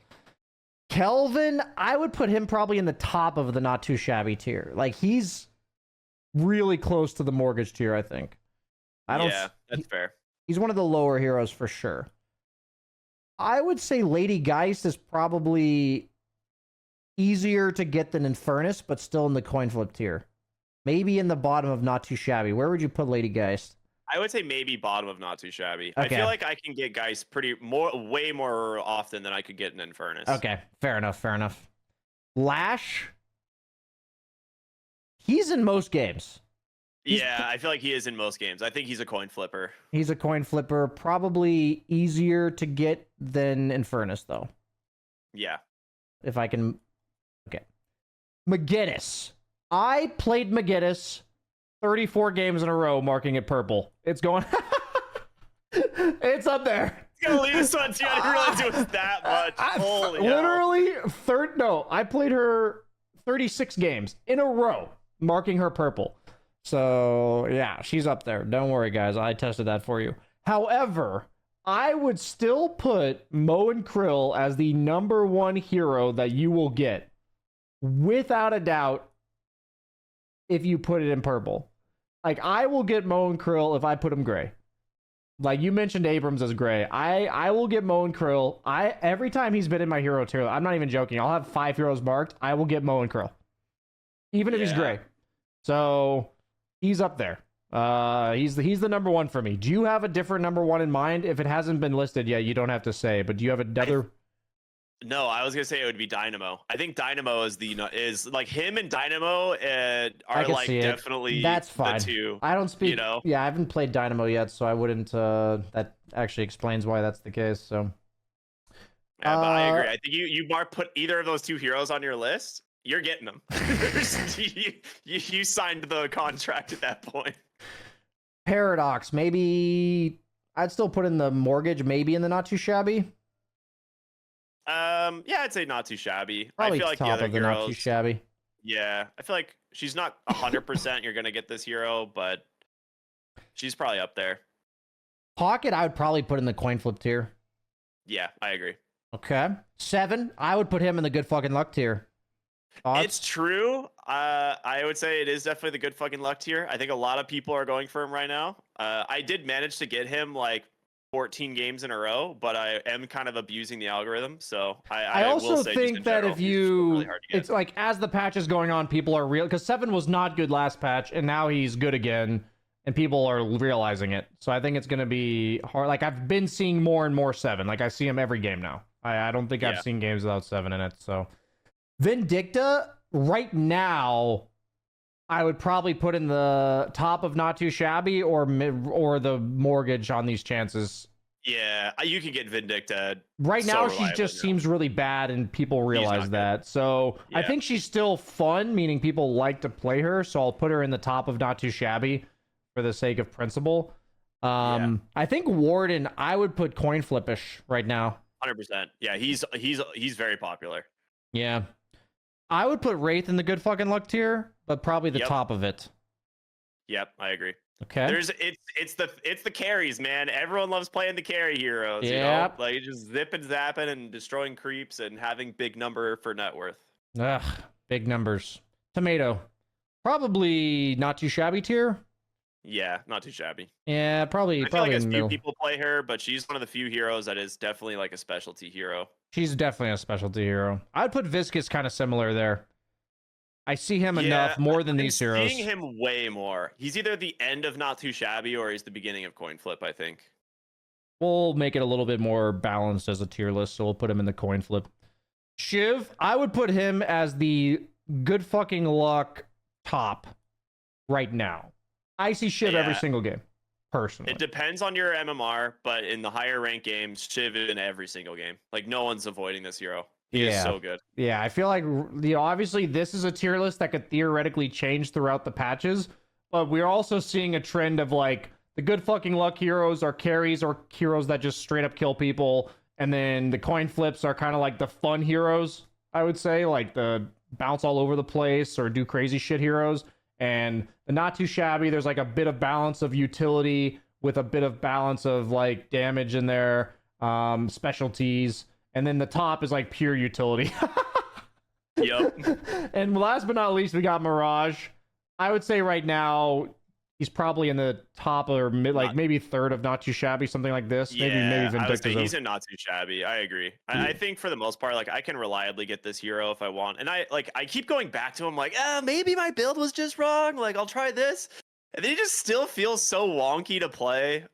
Kelvin, I would put him probably in the top of the not too shabby tier. Like he's really close to the mortgage tier, I think. Yeah, that's fair. He's one of the lower heroes for sure. I would say Lady Geist is probably easier to get than Infernus, but still in the coin flip tier. Maybe in the bottom of not too shabby. Where would you put Lady Geist? I would say maybe bottom of not too shabby. Okay. I feel like I can get Geist way more often than I could get an Infernus. Okay, fair enough. Lash, he's in most games. Yeah, I feel like he is in most games. I think he's a coin flipper. He's a coin flipper. Probably easier to get than Infernus, though. Yeah. If I can... Okay. Magiddus. I played Magiddus 34 games in a row, marking it purple. It's going... It's up there. It's gonna leave this one too. I didn't realize it was that much. Holy literally, I played her 36 games in a row, marking her purple. So, yeah, she's up there. Don't worry, guys. I tested that for you. However, I would still put Mo and Krill as the number one hero that you will get, without a doubt, if you put it in purple. Like, I will get Mo and Krill if I put him gray. Like, you mentioned Abrams as gray. I will get Mo and Krill. Every time he's been in my hero tier, I'm not even joking. I'll have 5 heroes marked. I will get Mo and Krill. Even if he's gray. So... he's up there. He's the number one for me. Do you have a different number one in mind? If it hasn't been listed yet, you don't have to say. But do you have another? No, I was gonna say it would be Dynamo. I think Dynamo is like him and Dynamo are like definitely that's fine. The two. I don't speak. You know? Yeah, I haven't played Dynamo yet, so I wouldn't. That actually explains why that's the case. So. Yeah, but I agree. I think you put either of those two heroes on your list. You're getting them. you signed the contract at that point. Paradox, maybe I'd still put in the mortgage, maybe in the not too shabby. Yeah, I'd say not too shabby. Probably I feel like top the other of the heroes, not too shabby. Yeah, I feel like she's not 100%. You're gonna get this hero, but she's probably up there. Pocket, I would probably put in the coin flip tier. Yeah, I agree. Okay, 7. I would put him in the good fucking luck tier. Thoughts? It's true. I would say it is definitely the good fucking luck tier. I think a lot of people are going for him right now. I did manage to get him like 14 games in a row, but I am kind of abusing the algorithm. So I also will say think that general, if you, really it's like as the patch is going on, people are real because 7 was not good last patch, and now he's good again, and people are realizing it. So I think it's gonna be hard. Like I've been seeing more and more 7. Like I see him every game now. I don't think I've seen games without 7 in it. So. Vindicta, right now, I would probably put in the top of not too shabby or the mortgage on these chances. Yeah, you can get Vindicta. Right now, she just seems really bad, and people realize that. So I think she's still fun, meaning people like to play her. So I'll put her in the top of not too shabby for the sake of principle. I think Warden, I would put coin flippish right now. 100%. Yeah, he's very popular. Yeah. I would put Wraith in the good fucking luck tier, but probably the top of it. Yep, I agree. Okay. It's the carries, man. Everyone loves playing the carry heroes. Yeah. You know? Like just zipping, zapping, and destroying creeps and having big number for net worth. Ugh, big numbers. Tomato, probably not too shabby tier. Yeah, not too shabby. Yeah, probably. I feel like in a the few middle. people play her, but she's one of the few heroes that is definitely like a specialty hero. She's definitely a specialty hero. I'd put Viscous kind of similar there. I see him enough more than these heroes. Seeing him way more. He's either the end of not too shabby or he's the beginning of coin flip, I think. We'll make it a little bit more balanced as a tier list, so we'll put him in the coin flip. Shiv, I would put him as the good fucking luck top right now. I see Shiv every single game, personally. It depends on your MMR, but in the higher rank games, Shiv is in every single game. Like, no one's avoiding this hero. He is so good. Yeah, I feel like, obviously this is a tier list that could theoretically change throughout the patches, but we're also seeing a trend of, like, the good fucking luck heroes are carries or heroes that just straight up kill people, and then the coin flips are kind of like the fun heroes, I would say, like the bounce all over the place or do crazy shit heroes. And the not too shabby, there's like a bit of balance of utility with a bit of balance of like damage in there, specialties, and then the top is like pure utility. Yep. And last but not least, we got Mirage. I would say right now, he's probably in the top or mid, like Not, maybe third of Not Too Shabby, something like this. Maybe yeah, I would say Vindictus. he's in not too shabby. I agree. I think for the most part, like I can reliably get this hero if I want, and I keep going back to him like, maybe my build was just wrong. Like I'll try this, and then he just still feels so wonky to play.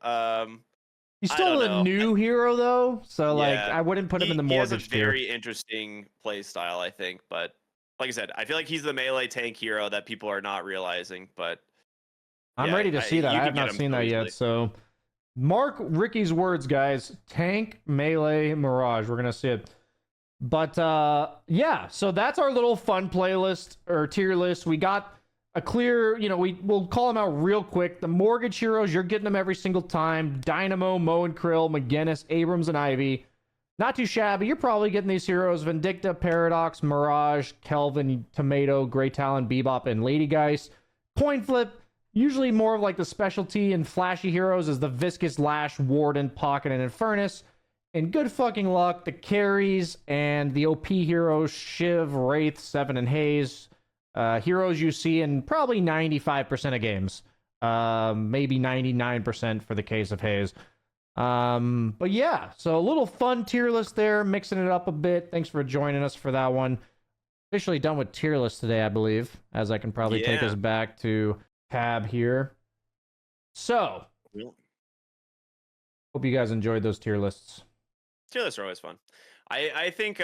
He's I don't still a know. new hero though, so like Yeah, I wouldn't put him in the he has a mortgage tier. very interesting play style, I think. But like I said, I feel like he's the melee tank hero that people are not realizing. But I'm yeah, ready to see that. you I can have get not him seen so that easily. yet. So mark Ricky's words, guys. Tank, melee, Mirage. We're gonna see it. But yeah, so that's our little fun playlist or tier list. We got a clear, we'll call them out real quick. The mortgage heroes, you're getting them every single time. Dynamo, Mo and Krill, McGinnis, Abrams, and Ivy. Not too shabby. You're probably getting these heroes: Vindicta, Paradox, Mirage, Kelvin, Tomato, Grey Talon, Bebop, and Lady Geist. Coin flip. Usually more of like the specialty and flashy heroes is the Viscous Lash, Warden, Pocket, and Infernus. And good fucking luck, the carries and the OP heroes, Shiv, Wraith, Seven, and Haze. Heroes you see in probably 95% of games. Maybe 99% for the case of Haze. But yeah, so a little fun tier list there, mixing it up a bit. Thanks for joining us for that one. Officially done with tier list today, I believe, as I can probably take us back to tab here. So, hope you guys enjoyed those tier lists. Tier lists are always fun. I think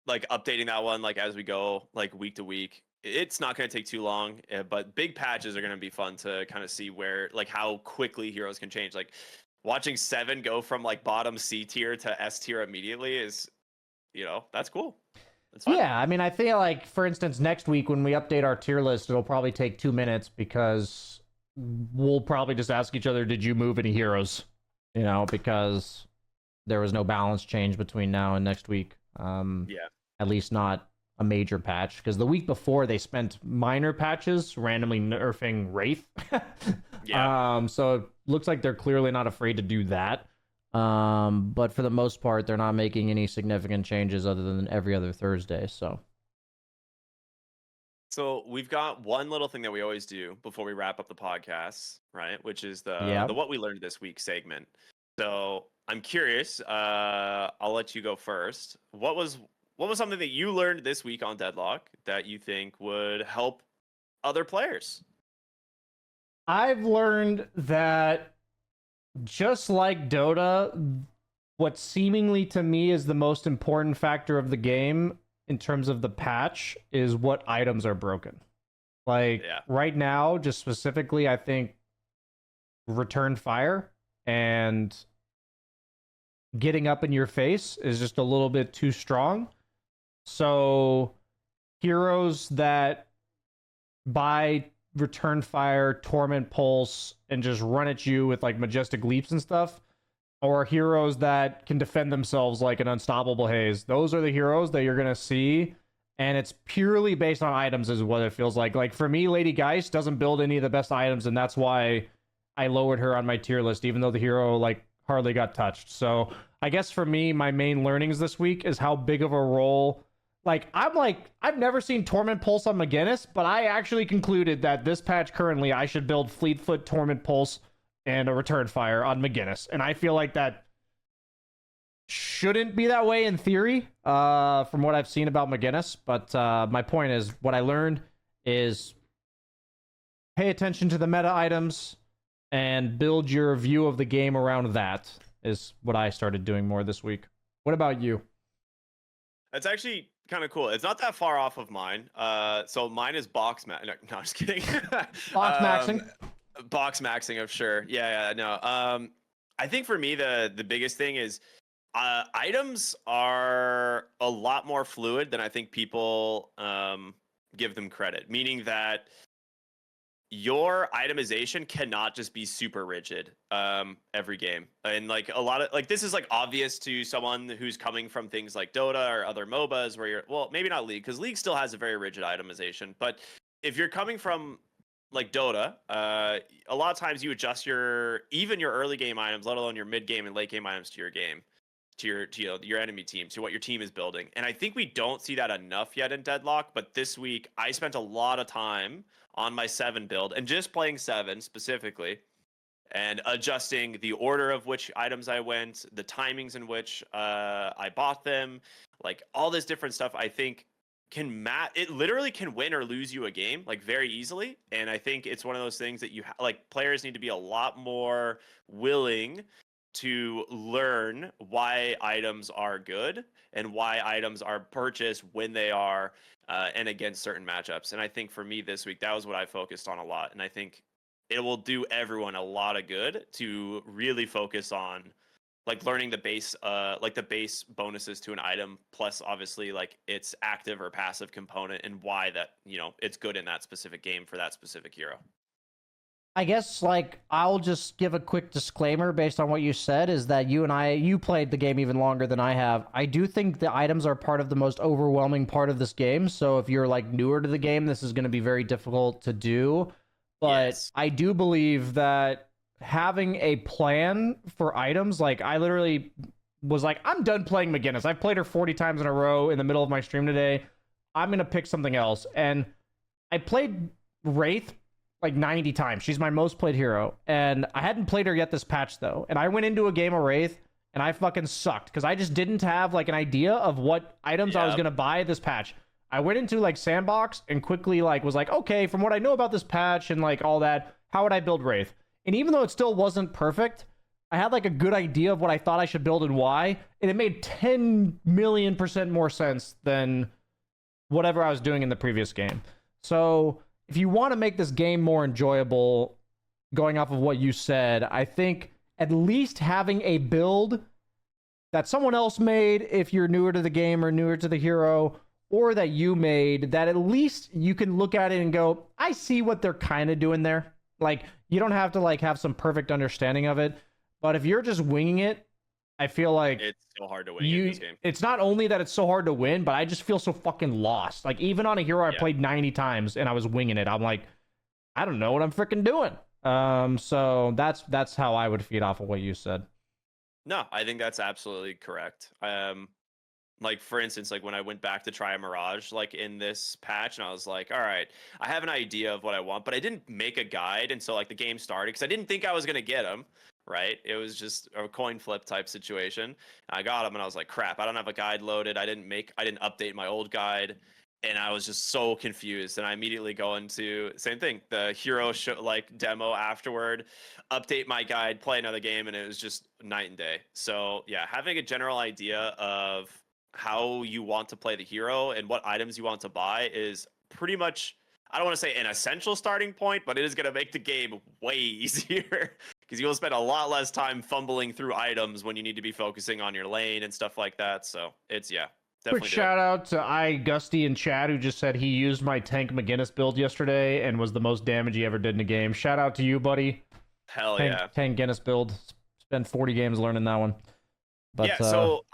like updating that one like as we go, like week to week, it's not going to take too long. But big patches are going to be fun to kind of see where like how quickly heroes can change. Like watching Seven go from like bottom C tier to S tier immediately is, that's cool. That's fun. Yeah, I mean, I feel like, for instance, next week when we update our tier list, it'll probably take 2 minutes because we'll probably just ask each other, did you move any heroes? Because there was no balance change between now and next week. Yeah. At least not a major patch, because the week before they spent minor patches randomly nerfing Wraith. Yeah. So it looks like they're clearly not afraid to do that. But for the most part, they're not making any significant changes other than every other Thursday. So we've got one little thing that we always do before we wrap up the podcast, right? Which is the what we learned this week segment. So I'm curious. I'll let you go first. What was something that you learned this week on Deadlock that you think would help other players? I've learned that just like Dota, what seemingly to me is the most important factor of the game in terms of the patch is what items are broken. Like right now, just specifically, I think return fire and getting up in your face is just a little bit too strong. So heroes that buy return fire, torment pulse, and just run at you with like majestic leaps and stuff, or heroes that can defend themselves like an unstoppable Haze. Those are the heroes that you're gonna see, and it's purely based on items is what it feels like. Like for me, Lady Geist doesn't build any of the best items, and that's why I lowered her on my tier list, even though the hero like hardly got touched. So I guess for me, my main learnings this week is how big of a role. I've never seen Torment Pulse on McGinnis, but I actually concluded that this patch currently I should build Fleetfoot, Torment Pulse, and a Return Fire on McGinnis. And I feel like that shouldn't be that way in theory, from what I've seen about McGinnis. But my point is, what I learned is pay attention to the meta items and build your view of the game around that is what I started doing more this week. What about you? That's actually kind of cool. It's not that far off of mine. So mine is box max. No, I'm just kidding. Box maxing. Box maxing of sure. Yeah, no. I think for me the biggest thing is items are a lot more fluid than I think people give them credit. Meaning that your itemization cannot just be super rigid every game. And like a lot of like this is like obvious to someone who's coming from things like Dota or other MOBAs where you're, well, maybe not League, because League still has a very rigid itemization. But if you're coming from like Dota, a lot of times you adjust your early game items, let alone your mid game and late game items to your game. your enemy team, to what your team is building. And I think we don't see that enough yet in Deadlock, but this week I spent a lot of time on my 7 build and just playing 7 specifically and adjusting the order of which items I went, the timings in which I bought them, like all this different stuff. I think it literally can win or lose you a game like very easily. And I think it's one of those things that like players need to be a lot more willing to learn why items are good and why items are purchased when they are and against certain matchups. And I think for me this week, that was what I focused on a lot. And I think it will do everyone a lot of good to really focus on like learning the base bonuses to an item, plus obviously like its active or passive component and why that, it's good in that specific game for that specific hero. I guess, like, I'll just give a quick disclaimer based on what you said, is that you played the game even longer than I have. I do think the items are part of the most overwhelming part of this game, so if you're, like, newer to the game, this is going to be very difficult to do. But yes. I do believe that having a plan for items, like, I literally was like, I'm done playing McGinnis. I've played her 40 times in a row in the middle of my stream today. I'm going to pick something else. And I played Wraith like 90 times. She's my most played hero. And I hadn't played her yet this patch, though. And I went into a game of Wraith, and I fucking sucked, because I just didn't have, like, an idea of what items I was going to buy this patch. I went into, like, Sandbox and quickly, like, was like, okay, from what I know about this patch and, like, all that, how would I build Wraith? And even though it still wasn't perfect, I had, like, a good idea of what I thought I should build and why. And it made 10 million% more sense than whatever I was doing in the previous game. So if you want to make this game more enjoyable, going off of what you said, I think at least having a build that someone else made, if you're newer to the game or newer to the hero, or that you made, that at least you can look at it and go, I see what they're kind of doing there. Like, you don't have to, like, have some perfect understanding of it, but if you're just winging it, I feel like it's so hard to win in this game. It's not only that it's so hard to win, but I just feel so fucking lost. Like, even on a hero I played 90 times and I was winging it, I'm like, I don't know what I'm freaking doing. So that's how I would feed off of what you said. No, I think that's absolutely correct. Like, for instance, like when I went back to try a Mirage, like in this patch, and I was like, all right, I have an idea of what I want, but I didn't make a guide until like the game started, because I didn't think I was going to get them. Right? It was just a coin flip type situation. I got them and I was like, crap, I don't have a guide loaded. I didn't update my old guide. And I was just so confused. And I immediately go into same thing, the hero demo afterward, update my guide, play another game. And it was just night and day. So yeah, having a general idea of how you want to play the hero and what items you want to buy is pretty much, I don't want to say an essential starting point, but it is going to make the game way easier, because you will spend a lot less time fumbling through items when you need to be focusing on your lane and stuff like that. So it's, definitely. Quick shout out to Gusty and Chad, who just said he used my Tank McGinnis build yesterday and was the most damage he ever did in a game. Shout out to you, buddy. Hell Tank McGinnis build. Spent 40 games learning that one. But, yeah, so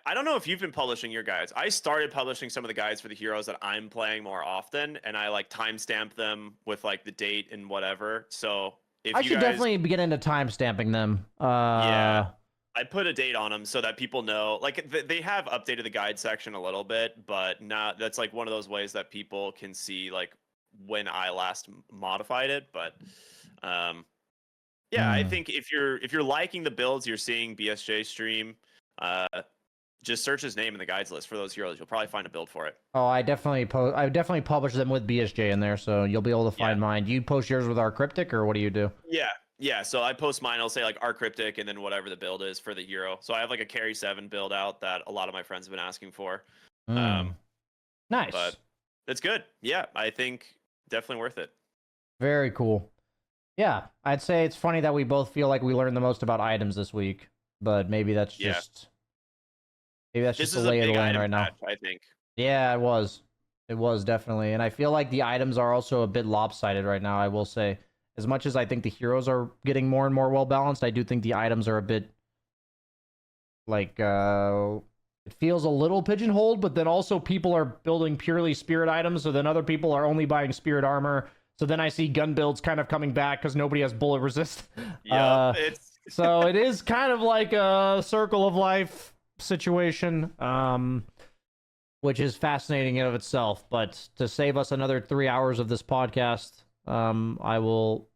I don't know if you've been publishing your guides. I started publishing some of the guides for the heroes that I'm playing more often, and I like timestamp them with like the date and whatever. So if I should definitely get into timestamping them. Yeah, I put a date on them so that people know. Like they have updated the guide section a little bit, but not. That's like one of those ways that people can see like when I last modified it. But yeah, I think if you're liking the builds you're seeing BSJ stream, just search his name in the guides list for those heroes. You'll probably find a build for it. Oh, I definitely publish them with BSJ in there, so you'll be able to find mine. Do you post yours with Rkryptic, or what do you do? Yeah. So I post mine. I'll say like Rkryptic and then whatever the build is for the hero. So I have like a carry 7 build out that a lot of my friends have been asking for. Nice. But it's good. Yeah, I think definitely worth it. Very cool. Yeah, I'd say it's funny that we both feel like we learned the most about items this week, but maybe that's just the lay of the land right now. I think. Yeah, it was definitely, and I feel like the items are also a bit lopsided right now. I will say, as much as I think the heroes are getting more and more well balanced, I do think the items are a bit like it feels a little pigeonholed. But then also people are building purely spirit items, so then other people are only buying spirit armor. So then I see gun builds kind of coming back because nobody has bullet resist. Yeah, so it is kind of like a circle of life situation, which is fascinating in of itself. But to save us another 3 hours of this podcast, I will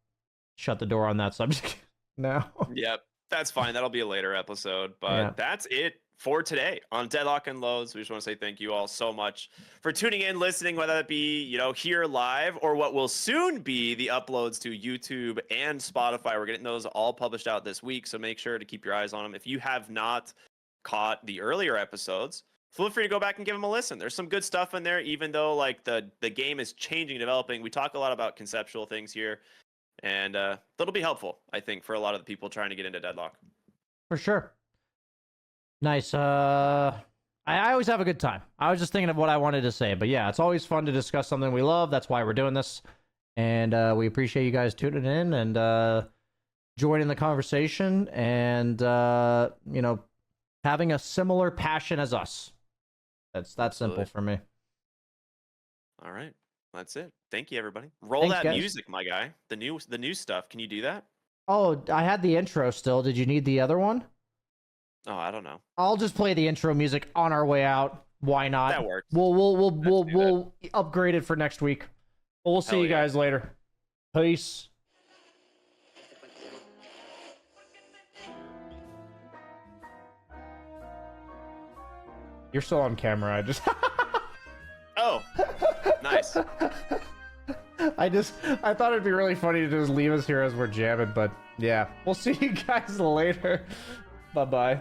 shut the door on that subject now. Yep, that's fine. That'll be a later episode. But Yeah. that's it for today on Deadlock and Loads. We just want to say thank you all so much for tuning in, listening, whether that be, here live or what will soon be the uploads to YouTube and Spotify. We're getting those all published out this week, so make sure to keep your eyes on them. If you have not caught the earlier episodes, feel free to go back and give them a listen. There's some good stuff in there, even though like the game is changing, developing. We talk a lot about conceptual things here, and that'll be helpful, I think, for a lot of the people trying to get into Deadlock. For sure. Nice. I always have a good time. I was just thinking of what I wanted to say, but yeah, it's always fun to discuss something we love. That's why we're doing this, and we appreciate you guys tuning in and joining the conversation, and having a similar passion as us. That's simple for me. All right, that's it. Thank you, everybody. Roll Thanks, that guys. music, my guy. The new stuff. Can you do that? Oh, I had the intro still. Did you need the other one? Oh, I don't know. I'll just play the intro music on our way out. Why not? That works. We'll upgrade it for next week. We'll see you guys later. Peace. You're still on camera. I just. Oh, nice. I thought it'd be really funny to just leave us here as we're jamming, but yeah. We'll see you guys later. Bye-bye.